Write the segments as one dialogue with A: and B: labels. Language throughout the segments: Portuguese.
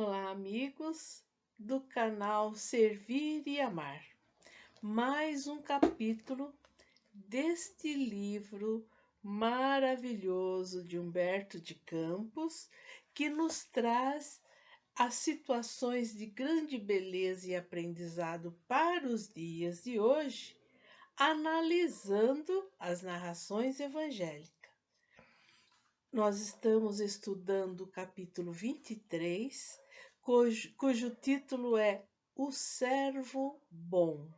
A: Olá, amigos do canal Servir e Amar. Mais um capítulo deste livro maravilhoso de Humberto de Campos, que nos traz as situações de grande beleza e aprendizado para os dias de hoje, analisando as narrações evangélicas. Nós estamos estudando o capítulo 23, cujo título é O Servo Bom.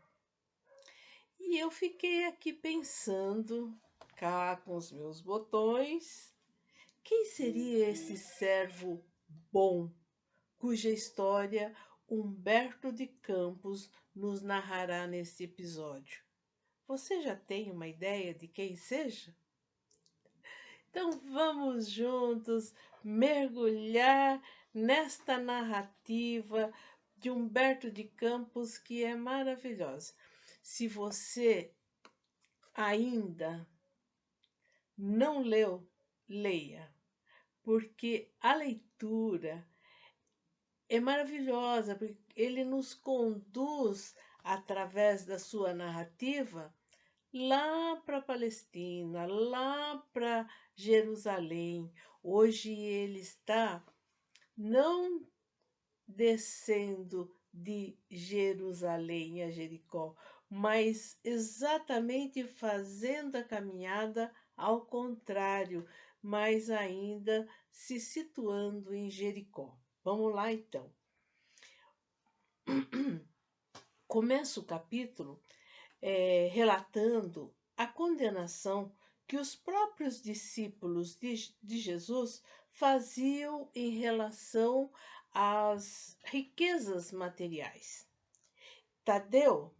A: E eu fiquei aqui pensando, cá com os meus botões, quem seria esse servo bom, cuja história Humberto de Campos nos narrará neste episódio? Você já tem uma ideia de quem seja? Então vamos juntos mergulhar nesta narrativa de Humberto de Campos, que é maravilhosa. Se você ainda não leu, leia, porque a leitura é maravilhosa, porque ele nos conduz através da sua narrativa lá para a Palestina, lá para Jerusalém. Hoje ele está não descendo de Jerusalém a Jericó, mas exatamente fazendo a caminhada ao contrário, mas ainda se situando em Jericó. Vamos lá então. Começa o capítulo relatando a condenação que os próprios discípulos de Jesus faziam em relação às riquezas materiais. Tadeu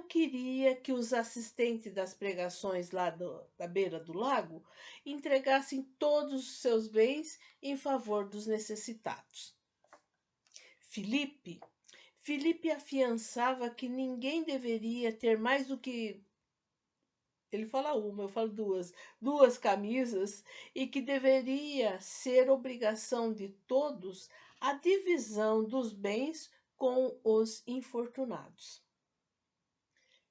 A: queria que os assistentes das pregações lá da beira do lago entregassem todos os seus bens em favor dos necessitados. Filipe afiançava que ninguém deveria ter mais do que, ele fala uma, eu falo duas camisas, e que deveria ser obrigação de todos a divisão dos bens com os infortunados.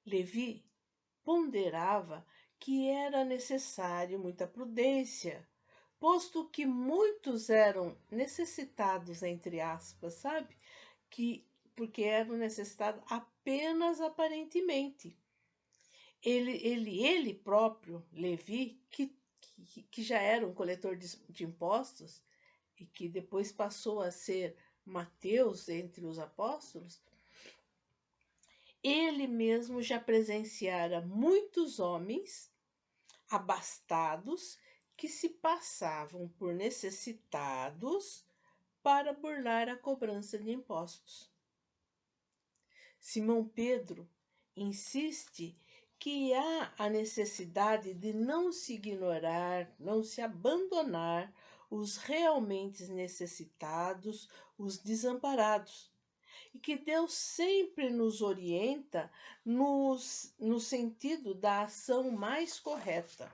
A: Levi ponderava que era necessário muita prudência, posto que muitos eram necessitados, entre aspas, sabe? Porque eram necessitados apenas aparentemente. Ele próprio, Levi, que já era um coletor de impostos e que depois passou a ser Mateus entre os apóstolos, ele mesmo já presenciara muitos homens abastados que se passavam por necessitados para burlar a cobrança de impostos. Simão Pedro insiste que há a necessidade de não se ignorar, não se abandonar os realmente necessitados, os desamparados, e que Deus sempre nos orienta no sentido da ação mais correta.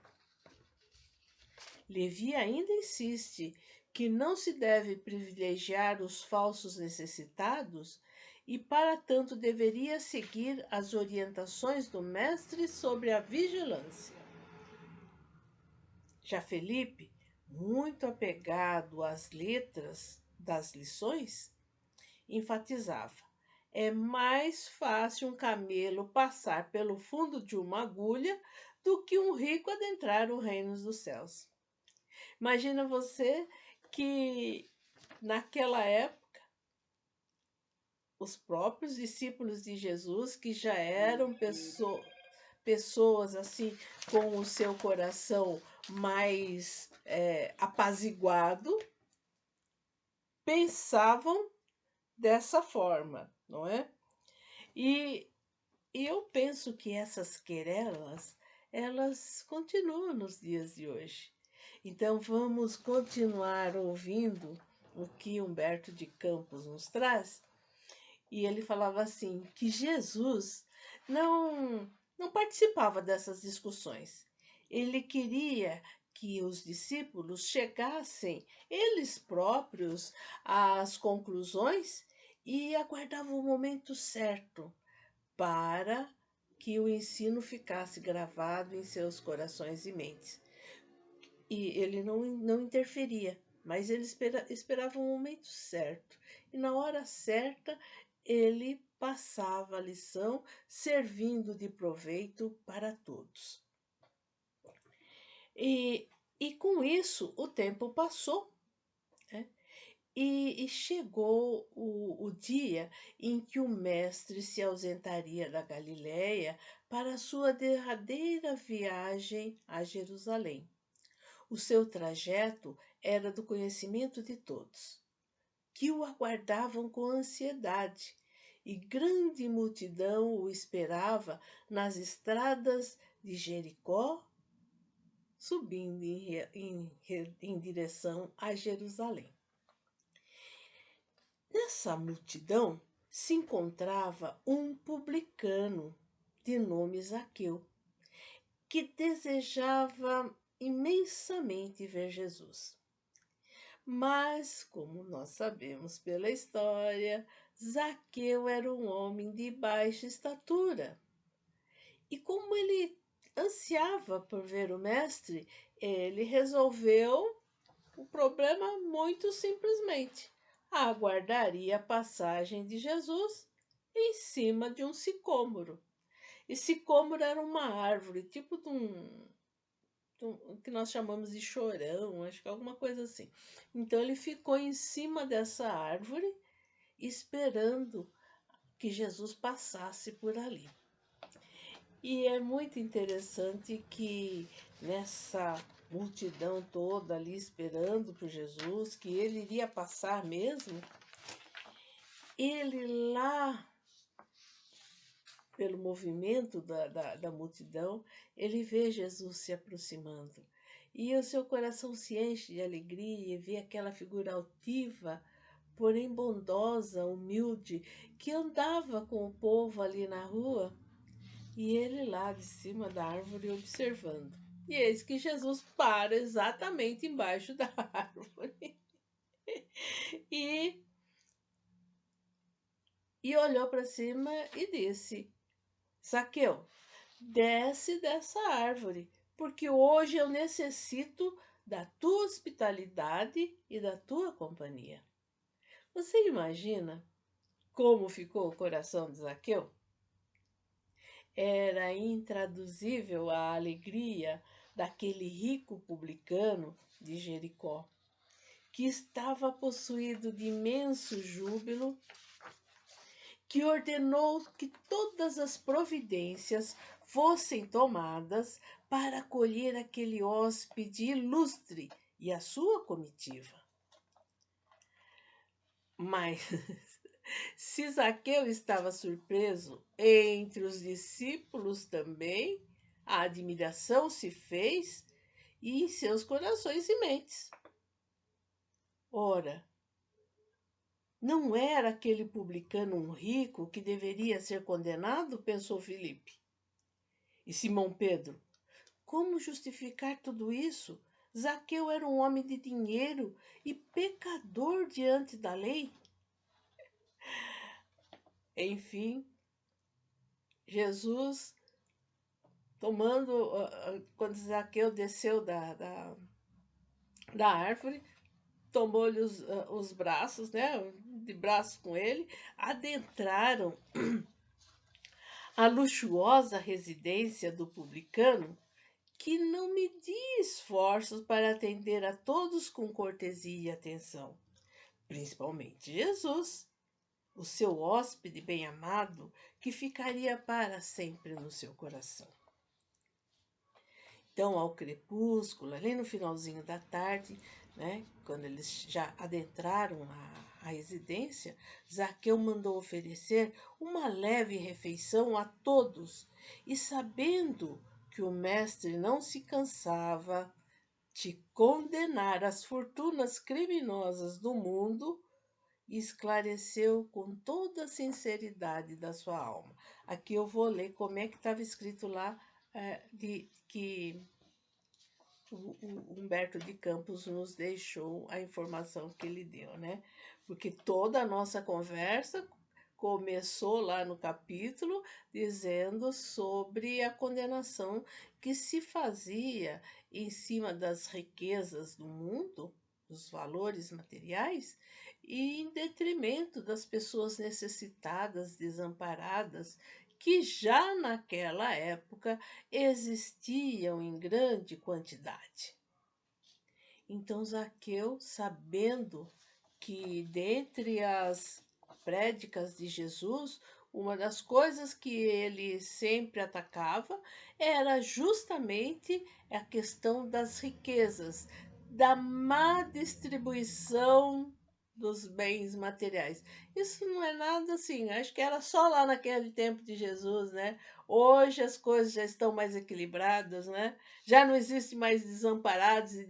A: Levi ainda insiste que não se deve privilegiar os falsos necessitados e, para tanto, deveria seguir as orientações do mestre sobre a vigilância. Já Felipe, muito apegado às letras das lições, enfatizava: é mais fácil um camelo passar pelo fundo de uma agulha do que um rico adentrar o reino dos céus. Imagina você que naquela época os próprios discípulos de Jesus, que já eram pessoas assim com o seu coração mais apaziguado, pensavam dessa forma, não é? E eu penso que essas querelas, elas continuam nos dias de hoje. Então vamos continuar ouvindo o que Humberto de Campos nos traz. E ele falava assim, que Jesus não participava dessas discussões. Ele queria que os discípulos chegassem eles próprios às conclusões e aguardavam o momento certo para que o ensino ficasse gravado em seus corações e mentes. E ele não interferia, mas ele esperava o momento certo. E na hora certa, ele passava a lição, servindo de proveito para todos. E com isso, o tempo passou, né? E chegou o dia em que o mestre se ausentaria da Galiléia para a sua derradeira viagem a Jerusalém. O seu trajeto era do conhecimento de todos, que o aguardavam com ansiedade, e grande multidão o esperava nas estradas de Jericó, subindo em direção a Jerusalém. Nessa multidão se encontrava um publicano de nome Zaqueu, que desejava imensamente ver Jesus. Mas, como nós sabemos pela história, Zaqueu era um homem de baixa estatura. E como ele ansiava por ver o mestre, ele resolveu o problema muito simplesmente. Aguardaria a passagem de Jesus em cima de um sicômoro. E sicômoro era uma árvore, tipo que nós chamamos de chorão, acho que é alguma coisa assim. Então ele ficou em cima dessa árvore, esperando que Jesus passasse por ali. E é muito interessante que nessa multidão toda ali esperando por Jesus, que ele iria passar mesmo, ele lá, pelo movimento da multidão, ele vê Jesus se aproximando. E o seu coração se enche de alegria e vê aquela figura altiva, porém bondosa, humilde, que andava com o povo ali na rua, e ele lá de cima da árvore observando. E eis que Jesus para exatamente embaixo da árvore e, e olhou para cima e disse: Zaqueu, desce dessa árvore, porque hoje eu necessito da tua hospitalidade e da tua companhia. Você imagina como ficou o coração de Zaqueu? Era intraduzível a alegria daquele rico publicano de Jericó, que estava possuído de imenso júbilo, que ordenou que todas as providências fossem tomadas para acolher aquele hóspede ilustre e a sua comitiva. Mas se Zaqueu estava surpreso, entre os discípulos também a admiração se fez e em seus corações e mentes. Ora, não era aquele publicano um rico que deveria ser condenado? Pensou Filipe. E Simão Pedro: como justificar tudo isso? Zaqueu era um homem de dinheiro e pecador diante da lei. Enfim, Jesus, quando Zaqueu desceu da árvore, tomou-lhe os braços, né, de braços com ele, adentraram a luxuosa residência do publicano, que não media esforços para atender a todos com cortesia e atenção, principalmente Jesus, o seu hóspede bem-amado, que ficaria para sempre no seu coração. Então, ao crepúsculo, ali no finalzinho da tarde, né, quando eles já adentraram a residência, Zaqueu mandou oferecer uma leve refeição a todos, e sabendo que o mestre não se cansava de condenar as fortunas criminosas do mundo, esclareceu com toda a sinceridade da sua alma. Aqui eu vou ler como é que estava escrito lá, de que o Humberto de Campos nos deixou a informação que ele deu, né? Porque toda a nossa conversa começou lá no capítulo dizendo sobre a condenação que se fazia em cima das riquezas do mundo, dos valores materiais, e em detrimento das pessoas necessitadas, desamparadas, que já naquela época existiam em grande quantidade. Então Zaqueu, sabendo que dentre as prédicas de Jesus, uma das coisas que ele sempre atacava era justamente a questão das riquezas, da má distribuição dos bens materiais. Isso não é nada assim, acho que era só lá naquele tempo de Jesus, né? Hoje as coisas já estão mais equilibradas, né? Já não existe mais desamparados e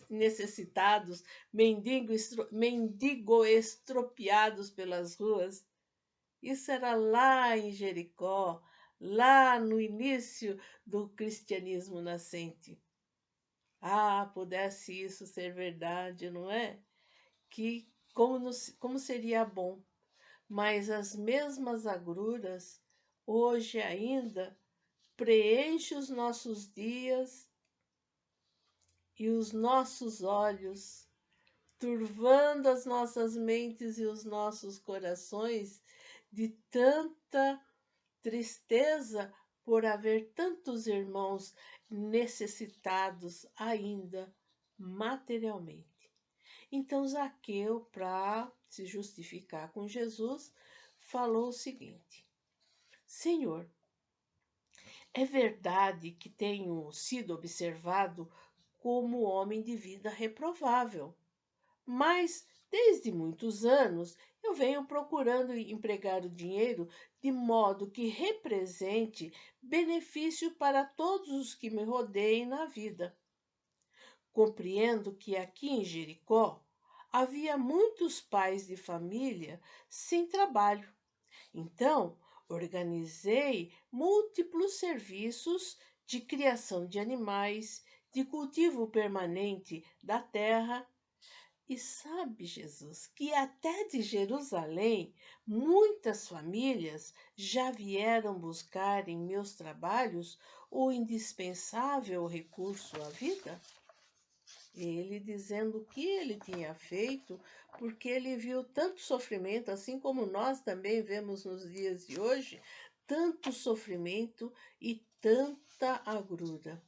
A: necessitados, mendigo estropiados pelas ruas. Isso era lá em Jericó, lá no início do cristianismo nascente. Ah, pudesse isso ser verdade, não é? Que como seria bom. Mas as mesmas agruras hoje ainda preenchem os nossos dias e os nossos olhos, turvando as nossas mentes e os nossos corações de tanta tristeza por haver tantos irmãos necessitados ainda materialmente. Então Zaqueu, para se justificar com Jesus, falou o seguinte: Senhor, é verdade que tenho sido observado como homem de vida reprovável, mas desde muitos anos eu venho procurando empregar o dinheiro de modo que represente benefício para todos os que me rodeiem na vida. Compreendo que aqui em Jericó havia muitos pais de família sem trabalho. Então, organizei múltiplos serviços de criação de animais, de cultivo permanente da terra. E sabe, Jesus, que até de Jerusalém muitas famílias já vieram buscar em meus trabalhos o indispensável recurso à vida? Ele dizendo o que ele tinha feito, porque ele viu tanto sofrimento, assim como nós também vemos nos dias de hoje, tanto sofrimento e tanta agrura.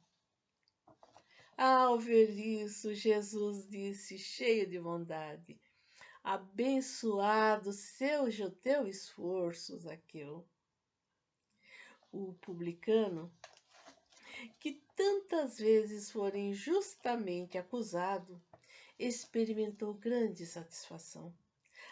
A: Ao ver isso, Jesus disse, cheio de bondade: Abençoado seja o teu esforço, Zaqueu. O publicano, que tantas vezes foi injustamente acusado, experimentou grande satisfação.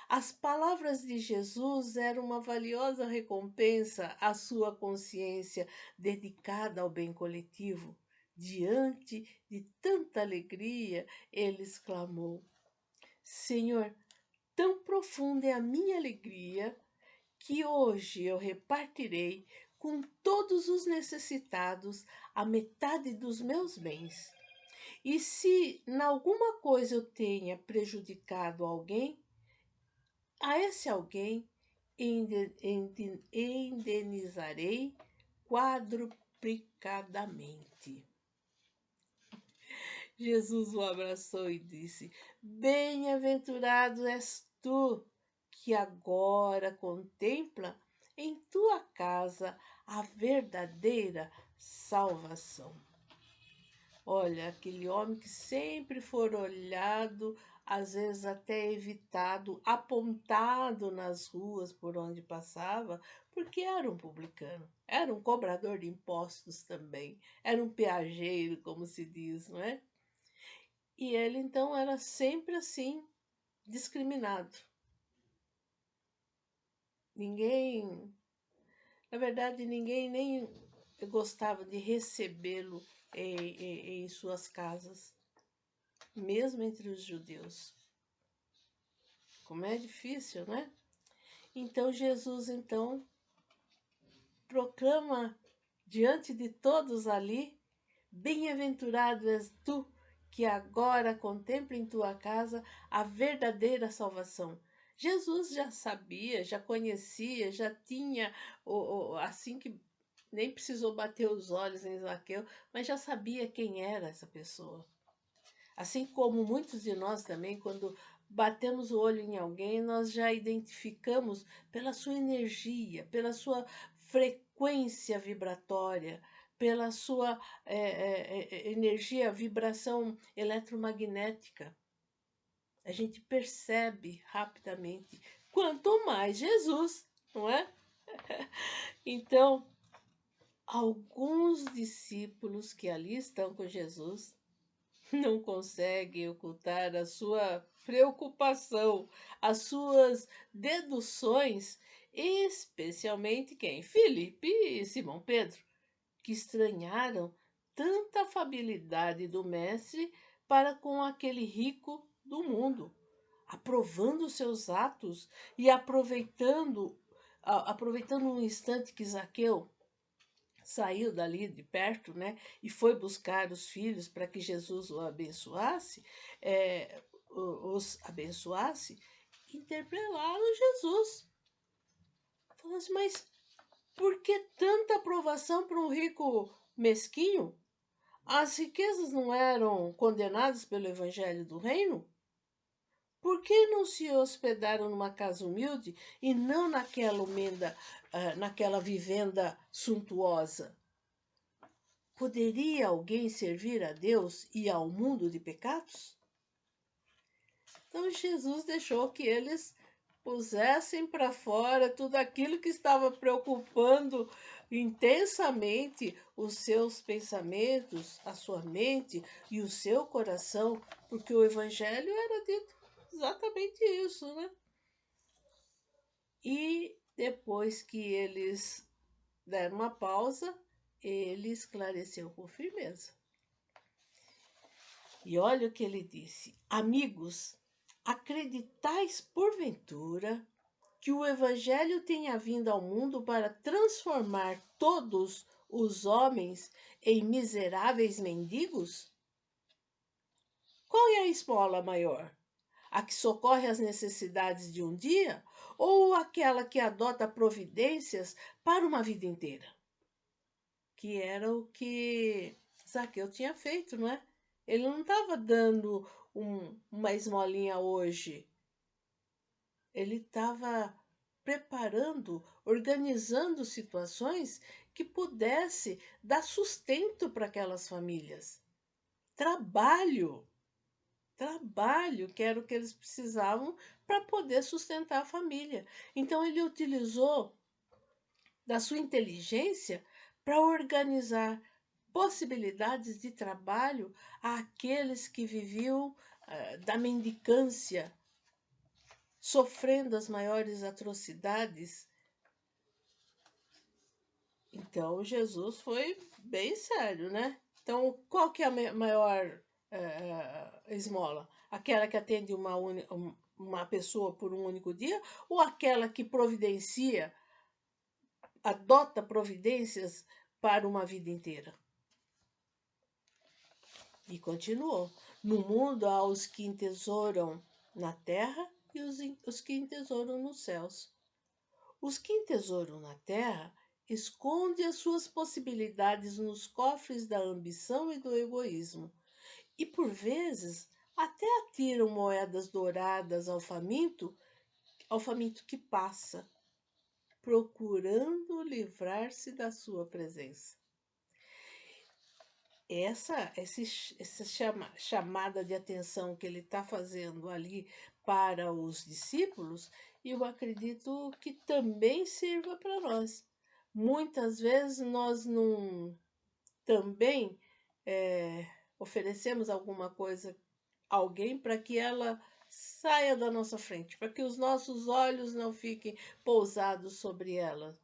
A: As palavras de Jesus eram uma valiosa recompensa à sua consciência dedicada ao bem coletivo. Diante de tanta alegria, ele exclamou: Senhor, tão profunda é a minha alegria que hoje eu repartirei com todos os necessitados a metade dos meus bens. E se em alguma coisa eu tenha prejudicado alguém, a esse alguém indenizarei quadruplicadamente. Jesus o abraçou e disse: Bem-aventurado és tu, que agora contempla em tua casa a verdadeira salvação. Olha, aquele homem que sempre foi olhado, às vezes até evitado, apontado nas ruas por onde passava, porque era um publicano, era um cobrador de impostos também, era um peageiro, como se diz, não é? E ele então era sempre assim, discriminado. Ninguém, na verdade, ninguém nem gostava de recebê-lo em suas casas, mesmo entre os judeus. Como é difícil, né? Então Jesus então proclama diante de todos ali: Bem-aventurado és tu, que agora contempla em tua casa a verdadeira salvação. Jesus já sabia, já conhecia, já tinha, assim que nem precisou bater os olhos em Zaqueu, mas já sabia quem era essa pessoa. Assim como muitos de nós também, quando batemos o olho em alguém, nós já identificamos pela sua energia, pela sua frequência vibratória, pela sua energia, vibração eletromagnética. A gente percebe rapidamente. Quanto mais Jesus, não é? Então, alguns discípulos que ali estão com Jesus não consegue ocultar a sua preocupação, as suas deduções, especialmente quem? Filipe e Simão Pedro, que estranharam tanta afabilidade do mestre para com aquele rico do mundo, aprovando seus atos e aproveitando um instante que Zaqueu saiu dali de perto, né, e foi buscar os filhos para que Jesus o abençoasse, os abençoasse, interpelaram Jesus. Falou assim, mas por que tanta aprovação para um rico mesquinho? As riquezas não eram condenadas pelo evangelho do reino? Por que não se hospedaram numa casa humilde e não naquela vivenda suntuosa? Poderia alguém servir a Deus e ao mundo de pecados? Então Jesus deixou que eles pusessem para fora tudo aquilo que estava preocupando intensamente os seus pensamentos, a sua mente e o seu coração, porque o Evangelho era dito exatamente isso, né? E depois que eles deram uma pausa, ele esclareceu com firmeza. E olha o que ele disse: amigos, acreditais porventura que o Evangelho tenha vindo ao mundo para transformar todos os homens em miseráveis mendigos? Qual é a esmola maior? A que socorre as necessidades de um dia ou aquela que adota providências para uma vida inteira? Que era o que Zaqueu tinha feito, não é? Ele não estava dando uma esmolinha hoje. Ele estava preparando, organizando situações que pudesse dar sustento para aquelas famílias. Trabalho, trabalho, que era o que eles precisavam para poder sustentar a família. Então ele utilizou da sua inteligência para organizar possibilidades de trabalho àqueles que viviam da mendicância, sofrendo as maiores atrocidades. Então, Jesus foi bem sério, né? Então, qual que é a maior esmola? Aquela que atende uma pessoa por um único dia ou aquela que providencia, adota providências para uma vida inteira? E continuou: no mundo há os que entesouram na terra e os que entesouram nos céus. Os que entesouram na terra escondem as suas possibilidades nos cofres da ambição e do egoísmo, e por vezes até atiram moedas douradas ao faminto que passa, procurando livrar-se da sua presença. Essa chamada de atenção que ele está fazendo ali para os discípulos, eu acredito que também sirva para nós. Muitas vezes nós não também oferecemos alguma coisa a alguém para que ela saia da nossa frente, para que os nossos olhos não fiquem pousados sobre ela.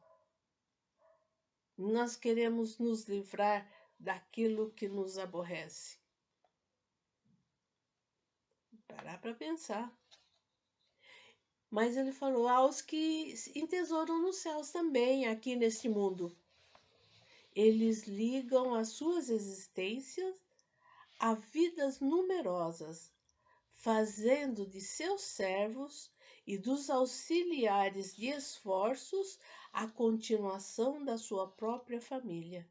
A: Nós queremos nos livrar daquilo que nos aborrece. Parar para pensar. Mas ele falou aos que entesouram nos céus também, aqui neste mundo. Eles ligam as suas existências a vidas numerosas, fazendo de seus servos e dos auxiliares de esforços a continuação da sua própria família.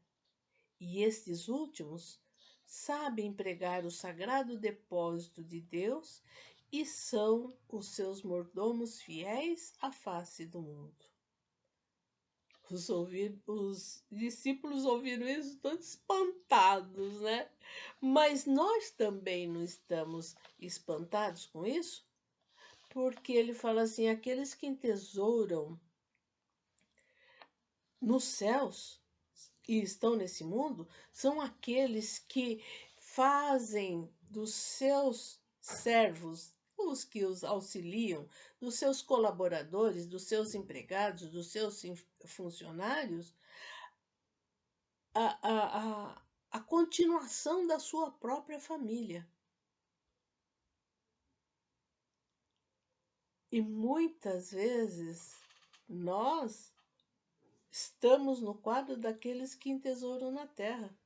A: E estes últimos sabem empregar o sagrado depósito de Deus e são os seus mordomos fiéis à face do mundo. Os discípulos ouviram isso todos espantados, né? Mas nós também não estamos espantados com isso, porque ele fala assim: aqueles que entesouram nos céus e estão nesse mundo são aqueles que fazem dos seus servos, os que os auxiliam, dos seus colaboradores, dos seus empregados, dos seus funcionários, a continuação da sua própria família. E muitas vezes nós estamos no quadro daqueles que entesouram na terra.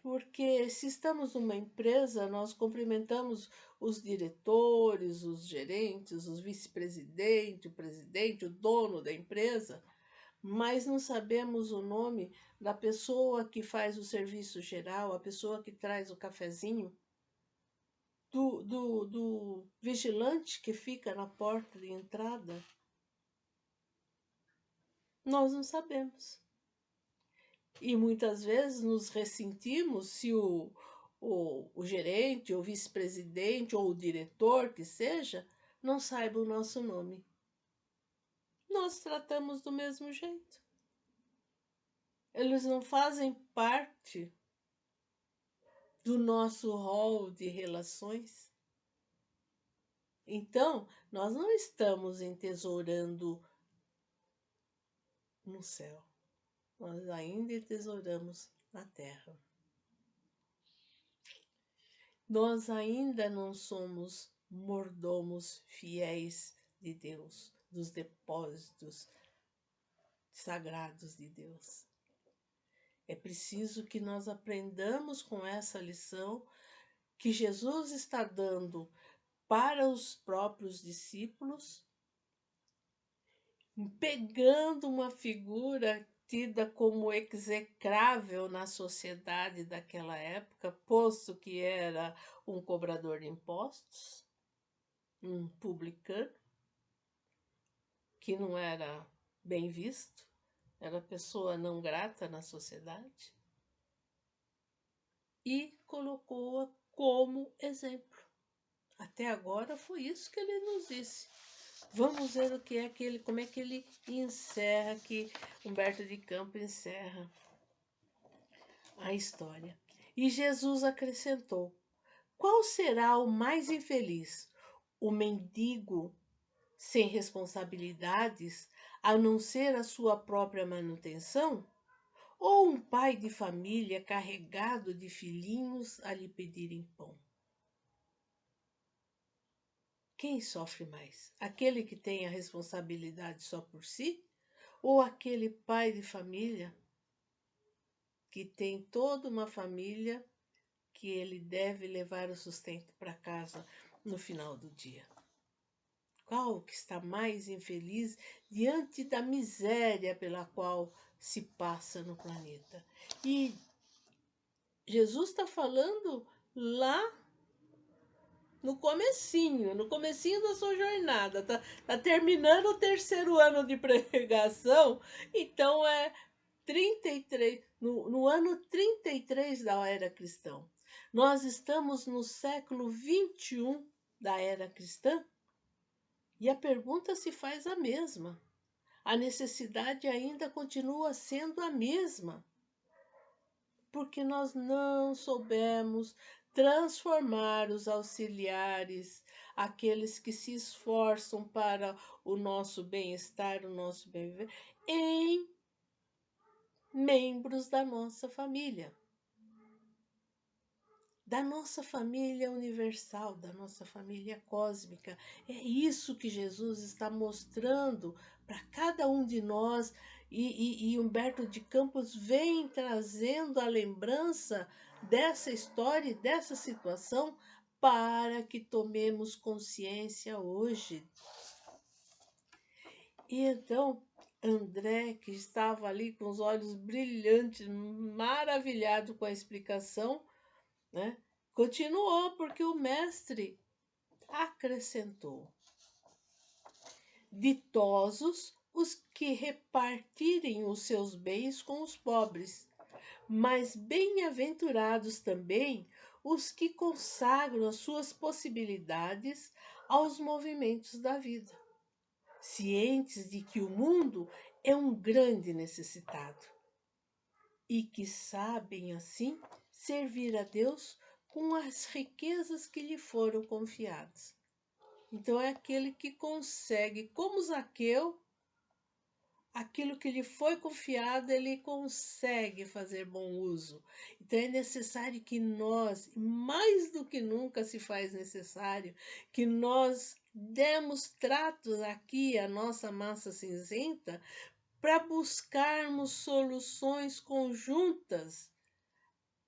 A: Porque se estamos numa empresa, nós cumprimentamos os diretores, os gerentes, os vice-presidentes, o presidente, o dono da empresa, mas não sabemos o nome da pessoa que faz o serviço geral, a pessoa que traz o cafezinho, do vigilante que fica na porta de entrada. Nós não sabemos. E muitas vezes nos ressentimos se o gerente, o vice-presidente ou o diretor que seja, não saiba o nosso nome. Nós tratamos do mesmo jeito. Eles não fazem parte do nosso rol de relações. Então, nós não estamos entesourando no céu. Nós ainda entesouramos na terra. Nós ainda não somos mordomos fiéis de Deus, dos depósitos sagrados de Deus. É preciso que nós aprendamos com essa lição que Jesus está dando para os próprios discípulos, pegando uma figura tida como execrável na sociedade daquela época, posto que era um cobrador de impostos, um publicano, que não era bem visto, era pessoa não grata na sociedade, e colocou-a como exemplo. Até agora foi isso que ele nos disse. Vamos ver o que é que ele, como é que ele encerra, que Humberto de Campos encerra a história. E Jesus acrescentou: qual será o mais infeliz? O mendigo sem responsabilidades, a não ser a sua própria manutenção? Ou um pai de família carregado de filhinhos a lhe pedirem pão? Quem sofre mais? Aquele que tem a responsabilidade só por si? Ou aquele pai de família que tem toda uma família que ele deve levar o sustento para casa no final do dia? Qual que está mais infeliz diante da miséria pela qual se passa no planeta? E Jesus está falando lá no comecinho da sua jornada, tá terminando o terceiro ano de pregação, então é 33, no ano 33 da era cristã. Nós estamos no século 21 da era cristã e a pergunta se faz a mesma. A necessidade ainda continua sendo a mesma, porque nós não soubemos transformar os auxiliares, aqueles que se esforçam para o nosso bem-estar, o nosso bem-viver, em membros da nossa família universal, da nossa família cósmica. É isso que Jesus está mostrando para cada um de nós E Humberto de Campos vem trazendo a lembrança dessa história e dessa situação para que tomemos consciência hoje. E então, André, que estava ali com os olhos brilhantes, maravilhado com a explicação, né, continuou, porque o mestre acrescentou: ditosos os que repartirem os seus bens com os pobres, mas bem-aventurados também os que consagram as suas possibilidades aos movimentos da vida, cientes de que o mundo é um grande necessitado e que sabem, assim, servir a Deus com as riquezas que lhe foram confiadas. Então, é aquele que consegue, como Zaqueu, aquilo que lhe foi confiado, ele consegue fazer bom uso. Então é necessário que nós, mais do que nunca se faz necessário, que nós demos tratos aqui à nossa massa cinzenta para buscarmos soluções conjuntas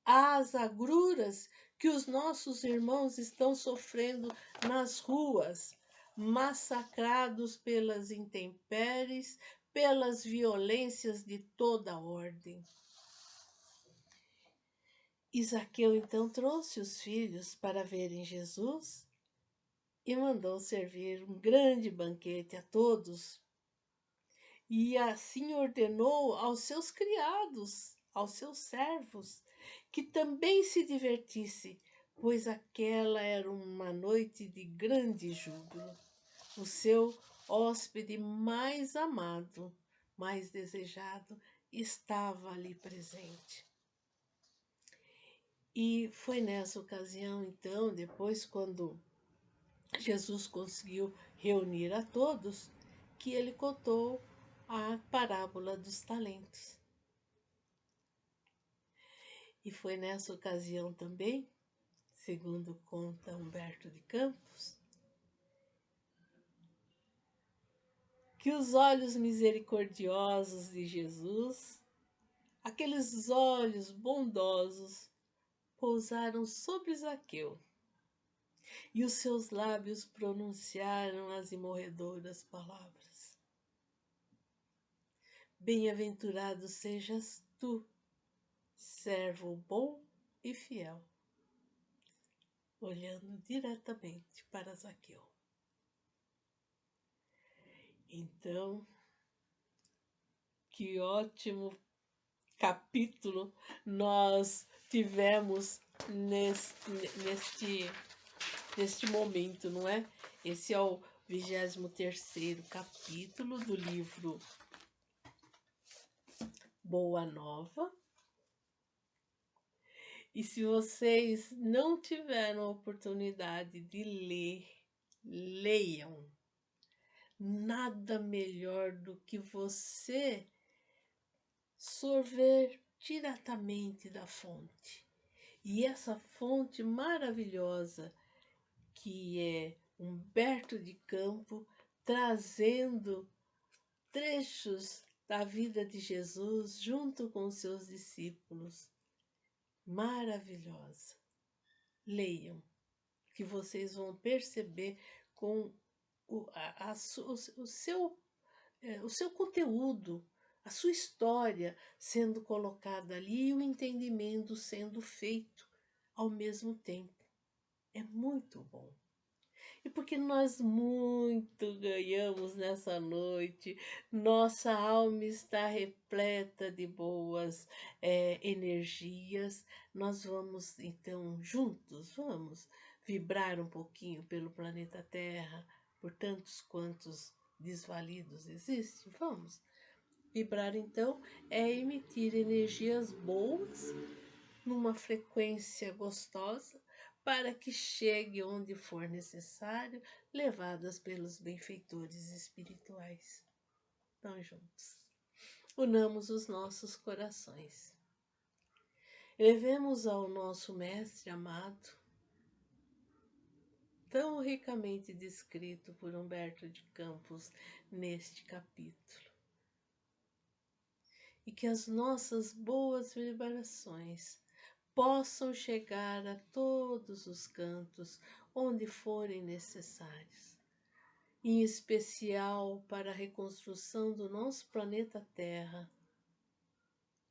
A: às agruras que os nossos irmãos estão sofrendo nas ruas, massacrados pelas intempéries, pelas violências de toda ordem. Zaqueu então trouxe os filhos para verem Jesus e mandou servir um grande banquete a todos. E assim ordenou aos seus criados, aos seus servos, que também se divertisse, pois aquela era uma noite de grande júbilo. O seu hóspede mais amado, mais desejado, estava ali presente. E foi nessa ocasião, então, depois, quando Jesus conseguiu reunir a todos, que ele contou a parábola dos talentos. E foi nessa ocasião também, segundo conta Humberto de Campos, que os olhos misericordiosos de Jesus, aqueles olhos bondosos, pousaram sobre Zaqueu, e os seus lábios pronunciaram as imorredoras palavras: bem-aventurado sejas tu, servo bom e fiel, olhando diretamente para Zaqueu. Então, que ótimo capítulo nós tivemos neste momento, não é? Esse é o 23º capítulo do livro Boa Nova. E se vocês não tiveram a oportunidade de ler, leiam. Nada melhor do que você sorver diretamente da fonte. E essa fonte maravilhosa que é Humberto de Campos, trazendo trechos da vida de Jesus junto com os seus discípulos. Maravilhosa. Leiam, que vocês vão perceber com o seu conteúdo, a sua história sendo colocada ali e o entendimento sendo feito ao mesmo tempo. É muito bom. E porque nós muito ganhamos nessa noite, nossa alma está repleta de boas energias, nós vamos então juntos, vamos vibrar um pouquinho pelo planeta Terra, por tantos quantos desvalidos existem, vamos. Vibrar então é emitir energias boas numa frequência gostosa, para que chegue onde for necessário, levadas pelos benfeitores espirituais. Então, juntos, unamos os nossos corações. Levemos ao nosso Mestre amado, tão ricamente descrito por Humberto de Campos neste capítulo, e que as nossas boas vibrações possam chegar a todos os cantos onde forem necessários, em especial para a reconstrução do nosso planeta Terra,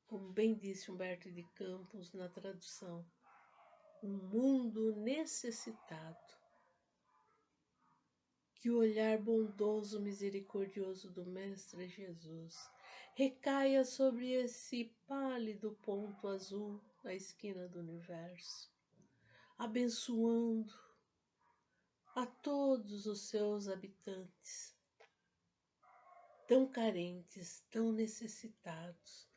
A: como bem disse Humberto de Campos na tradução, um mundo necessitado. Que o olhar bondoso, misericordioso do Mestre Jesus recaia sobre esse pálido ponto azul na esquina do universo, abençoando a todos os seus habitantes, tão carentes, tão necessitados,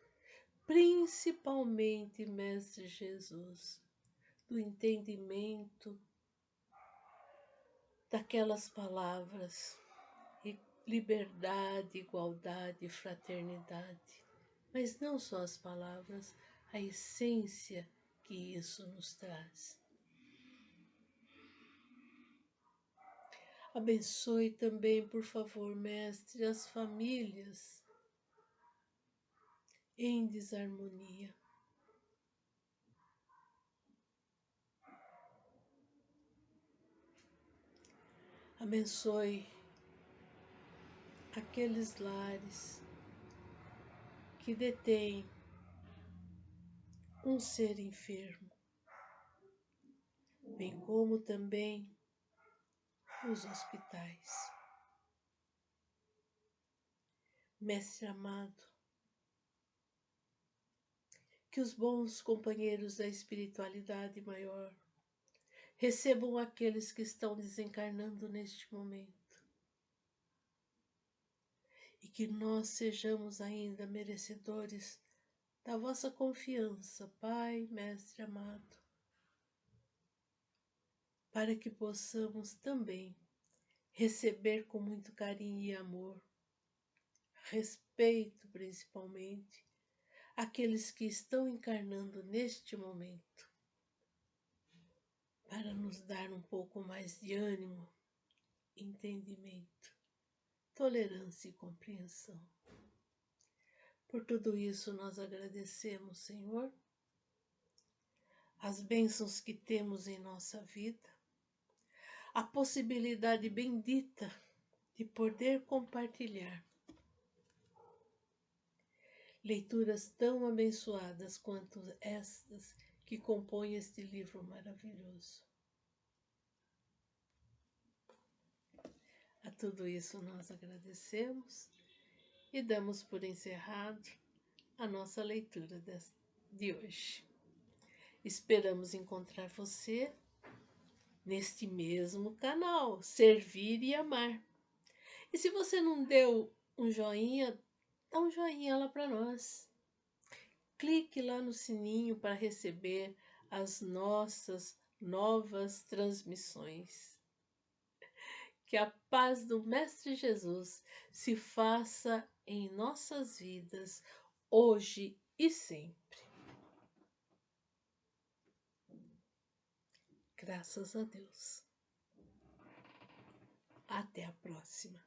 A: principalmente, Mestre Jesus, do entendimento daquelas palavras: liberdade, igualdade, fraternidade. Mas não só as palavras, a essência que isso nos traz. Abençoe também, por favor, Mestre, as famílias em desarmonia. Abençoe aqueles lares que detêm um ser enfermo, bem como também os hospitais. Mestre amado, que os bons companheiros da espiritualidade maior recebam aqueles que estão desencarnando neste momento. E que nós sejamos ainda merecedores da vossa confiança, Pai, Mestre amado, para que possamos também receber com muito carinho e amor, respeito principalmente, aqueles que estão encarnando neste momento, para nos dar um pouco mais de ânimo, entendimento, tolerância e compreensão. Por tudo isso nós agradecemos, Senhor, as bênçãos que temos em nossa vida, a possibilidade bendita de poder compartilhar leituras tão abençoadas quanto estas que compõem este livro maravilhoso. A tudo isso nós agradecemos e damos por encerrado a nossa leitura de hoje. Esperamos encontrar você neste mesmo canal, Servir e Amar. E se você não deu um joinha, dá um joinha lá para nós. Clique lá no sininho para receber as nossas novas transmissões. Que a paz do Mestre Jesus se faça em nossas vidas, hoje e sempre. Graças a Deus. Até a próxima.